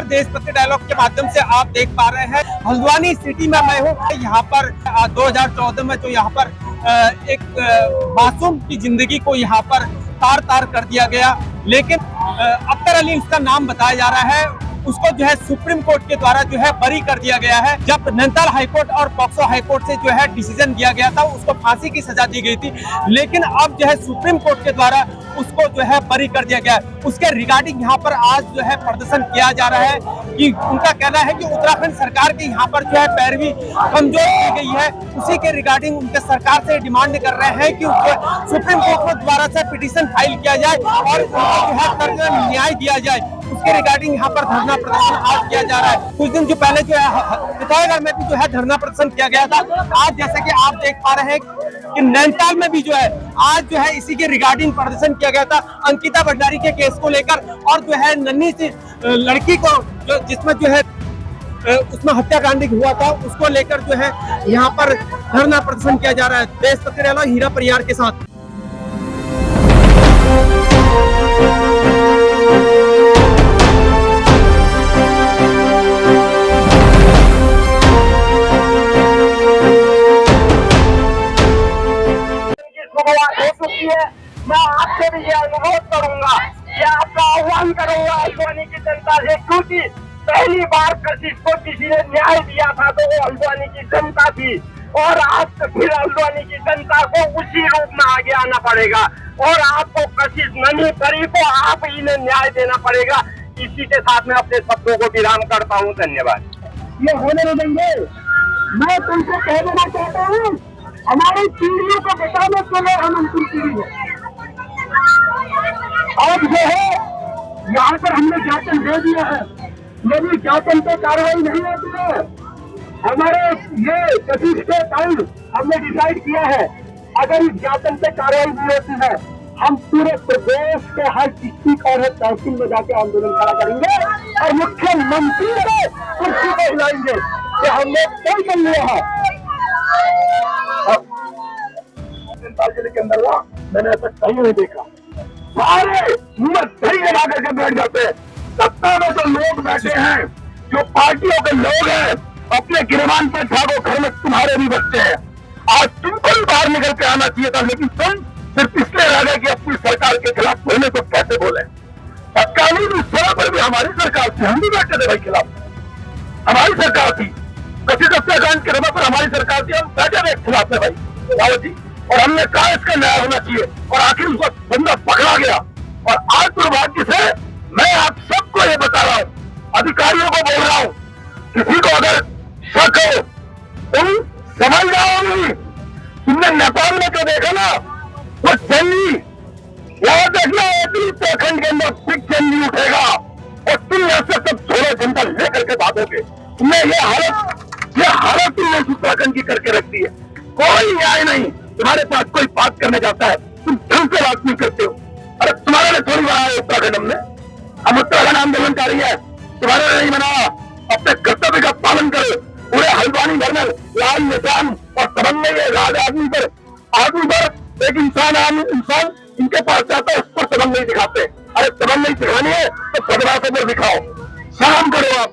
देशभक्ति डायलॉग के माध्यम से आप देख पा रहे हैं हल्द्वानी सिटी में मैं हूँ। यहाँ पर 2014 में जो यहाँ पर एक मासूम की जिंदगी को यहाँ पर तार तार कर दिया गया, लेकिन अख्तर अली उसका नाम बताया जा रहा है, उसको जो है सुप्रीम कोर्ट के द्वारा जो है बरी कर दिया गया है। जब नैनीताल हाईकोर्ट और पॉक्सो हाईकोर्ट से जो है डिसीजन दिया गया था, उसको फांसी की सजा दी गई थी, लेकिन अब जो है सुप्रीम कोर्ट के द्वारा उसको जो है बरी कर दिया गया है। उसके रिगार्डिंग यहाँ पर आज जो है प्रदर्शन किया जा रहा है कि उनका कहना है कि उत्तराखंड सरकार के यहाँ पर जो है पैरवी कमजोर की गई है। उसी के रिगार्डिंग उनके सरकार से डिमांड कर रहे हैं कि सुप्रीम कोर्ट में दोबारा से पिटीशन फाइल किया जाए और जो है न्याय दिया जाए। उसके रिगार्डिंग यहाँ पर धरना प्रदर्शन आज किया जा रहा है। कुछ दिन जो पहले जो है पिथौरागढ़ में भी जो है धरना प्रदर्शन किया गया था। आज जैसे कि आप देख पा रहे हैं कि नैनीताल में भी जो है आज जो है इसी के रिगार्डिंग प्रदर्शन किया गया था, अंकिता भंडारी के केस को लेकर, और जो है नन्ही सी लड़की को जो जिसमें जो है उसमें हत्याकांड हुआ था, उसको लेकर जो है यहाँ पर धरना प्रदर्शन किया जा रहा है। देशभक्ति डायलॉग हीरा परियार के साथ। मैं आपसे भी ये अनुरोध करूंगा, ये आपका आह्वान करूंगा हल्द्वानी की जनता से, क्योंकि पहली बार कशिश को किसी ने न्याय दिया था तो वो हल्द्वानी की जनता थी, और आज फिर हल्द्वानी की जनता को उसी रूप में आगे आना पड़ेगा और आपको कशिश नन्ही परी को आप ही ने न्याय देना पड़ेगा। इसी के साथ में अपने शब्दों को विराम करता हूँ। धन्यवाद। ये होने नहीं देंगे। मैं तुमसे कह देना चाहता हूँ, हमारी पीढ़ियों को बचाने के लिए हम अंतिम पीढ़ी है। अब जो है यहाँ पर हमने ज्ञापन दे दिया है, यदि ज्ञापन पे कार्रवाई नहीं होती है, हमारे ये कशिश के टाइम हमने डिसाइड किया है, अगर इस ज्ञापन पे कार्रवाई नहीं होती है, हम पूरे प्रदेश के हर डिस्ट्रिक्ट और हर तहसील में जाके आंदोलन खड़ा करेंगे और मुख्यमंत्री को कुर्सी पर हिलाएंगे कि हमने तय कर लिया है। जिले के अंदर मैंने ऐसा कहीं नहीं देखा, सारे दही लगा करके बैठ जाते हैं। सत्ता में तो लोग बैठे हैं जो पार्टियों के लोग हैं, अपने गिरबान पर ठाको, घर में तुम्हारे भी बच्चे हैं। आज तुमको भी बाहर निकल के आना चाहिए था, लेकिन तुम सिर्फ इसलिए रह गए कि अपनी सरकार के खिलाफ बोले तो कैसे बोले। तत्कालीन उस समय पर भी हमारी सरकार थी, हम भी बैठे थे भाई खिलाफ, हमारी सरकार थी। कथित हत्याकांड के समय पर हमारी सरकार थी, हम बैठे थे खिलाफ में भाई रावत जी, और हमने कहा इसका न्याय होना चाहिए, और आखिर उसका बंदा पकड़ा गया। और आज दुर्भाग्य से मैं आप सबको ये बता रहा हूँ, अधिकारियों को बोल रहा हूँ, किसी को अगर शक हो तुम समझ जाओगी। तुमने नेपाल में जो देखा ना, वो चन्नी, यहाँ देखना उत्तराखंड के अंदर फिर चन्नी उठेगा और तुम ऐसे सब 16 जनता लेकर के भागोगे। तुमने ये हालत तुमने उत्तराखंड की करके रख दी है। कोई न्याय नहीं, तुम्हारे पास कोई बात करने जाता है तुम ढंग से बात नहीं करते हो। अरे तुम्हारे लिए थोड़ी बनाया उत्तराखंड हमने, हम उत्तराखंड आंदोलनकारी है, तुम्हारे लिए नहीं बनाया। अपने कर्तव्य का पालन करो। पूरे हल्द्वानी भर में लाल निशान और सबंध नहीं है, राज आदमी पर एक इंसान इनके पास जाता है, उस पर सबंध नहीं दिखाते। अरे सबंध नहीं दिखानी है तो पदवासों पर दिखाओ, शर्म करो आप।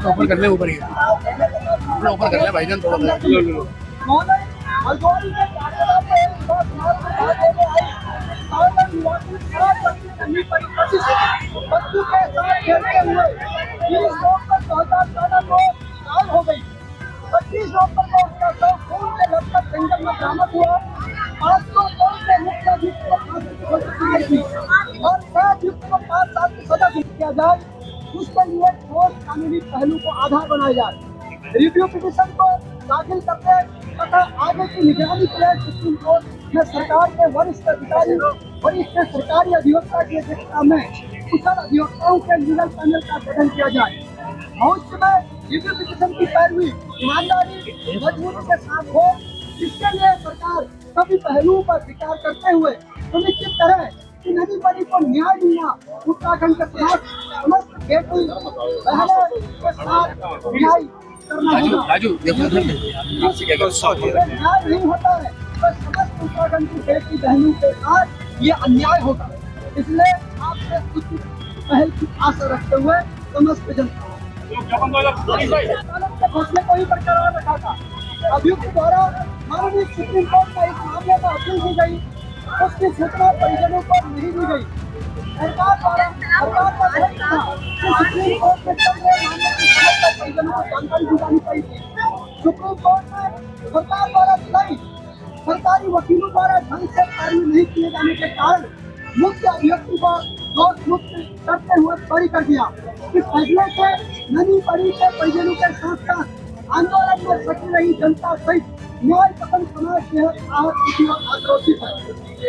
ऊपर कर ले, ऊपर ही ऊपर कर ले भाईजान, थोड़ा हो गई 25 नवंबर को उसका शव खून के लथपथ जंगल में बरामद हुआ। 500 से मुक्त अभियुक्त को फांसी की सजा दी और 6 अभियुक्त को 5 साल की सजा किया जाए। उसके लिए ठोस कानूनी पहलू को आधार बनाया जाए। रिव्यू पिटीशन को दाखिल करने तथा आगे की निगरानी के लिए सुप्रीम कोर्ट में सरकार के वरिष्ठ अधिकारी, वरिष्ठ सरकारी अधिवक्ता की अध्यक्षता में कुशल अधिवक्ताओं के लीगल पैनल का गठन किया जाए। भविष्य में रिव्यू पिटीशन की पैरवी ईमानदारी मजबूती के साथ हो, इसके लिए सरकार सभी पहलुओं पर विचार करते हुए सुनिश्चित करे कि नदी बड़ी को न्याय मिलना उत्तराखंड के साथ समस्त बेटी बहनों के साथ न्याय करना होगा। राजू देखो न्याय नहीं होता है तो समस्त उत्तराखंड की बेटी बहनों के साथ ये अन्याय होगा। इसलिए आपसे उचित पहल की आशा रखते हुए समस्त जनता के फैसले को ही बरकरार रखा था। अभियुक्त द्वारा माननीय सुप्रीम कोर्ट में इस मामले में अपील की गई, उसकी सूचना परिजनों को नहीं दी गई। सरकार का लक्ष्य था कि सुप्रीम कोर्ट में चल रहे मामले की समस्त परिजनों को जानकारी दी जानी चाहिए। सुप्रीम कोर्ट में सरकार द्वारा दिलाई सरकारी वकीलों द्वारा ढंग से कार्य नहीं किए जाने के कारण मुख्य अभियुक्त को दोष मुक्त करते हुए बरी कर दिया। इस फैसले से नदी बड़ी के परिजनों के साथ साथ आंदोलन में सकी रही जनता सहित न्याय पसंद समाज के आक्रोशित है।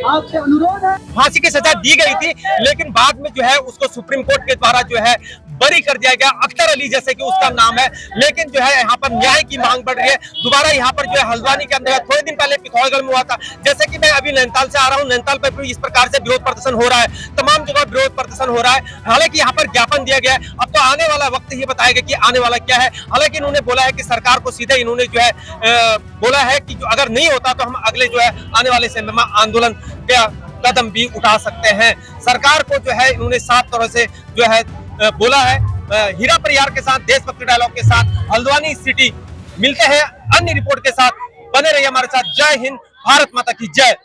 आपसे अनुरोध है, फांसी की सजा दी गई थी लेकिन बाद में जो है उसको सुप्रीम कोर्ट के द्वारा जो है बरी कर दिया गया। अख्तर अली जैसे कि उसका नाम है, लेकिन जो है यहाँ पर न्याय की मांग बढ़ रही है। दोबारा यहाँ पर जो है हल्द्वानी के अंदर थोड़े दिन पहले पिथौरागढ़ में हुआ था। जैसे कि मैं अभी नैनीताल से आ रहा हूँ, नैनीताल पर भी इस प्रकार से विरोध प्रदर्शन हो रहा है, तमाम जगह विरोध प्रदर्शन हो रहा है। हालांकि यहाँ पर ज्ञापन दिया गया है, अब तो आने वाला वक्त ही बताएगा कि आने वाला क्या है। हालांकि इन्होंने बोला है कि सरकार को सीधे इन्होंने जो है बोला है कि जो अगर नहीं होता तो हम अगले जो है आने वाले समय में आंदोलन का कदम भी उठा सकते हैं। सरकार को जो है इन्होंने साफ तरह से जो है बोला है। हीरा परियार के साथ, देशभक्ति डायलॉग के साथ, हल्द्वानी सिटी। मिलते हैं अन्य रिपोर्ट के साथ, बने रहिए हमारे साथ। जय हिंद, भारत माता की जय।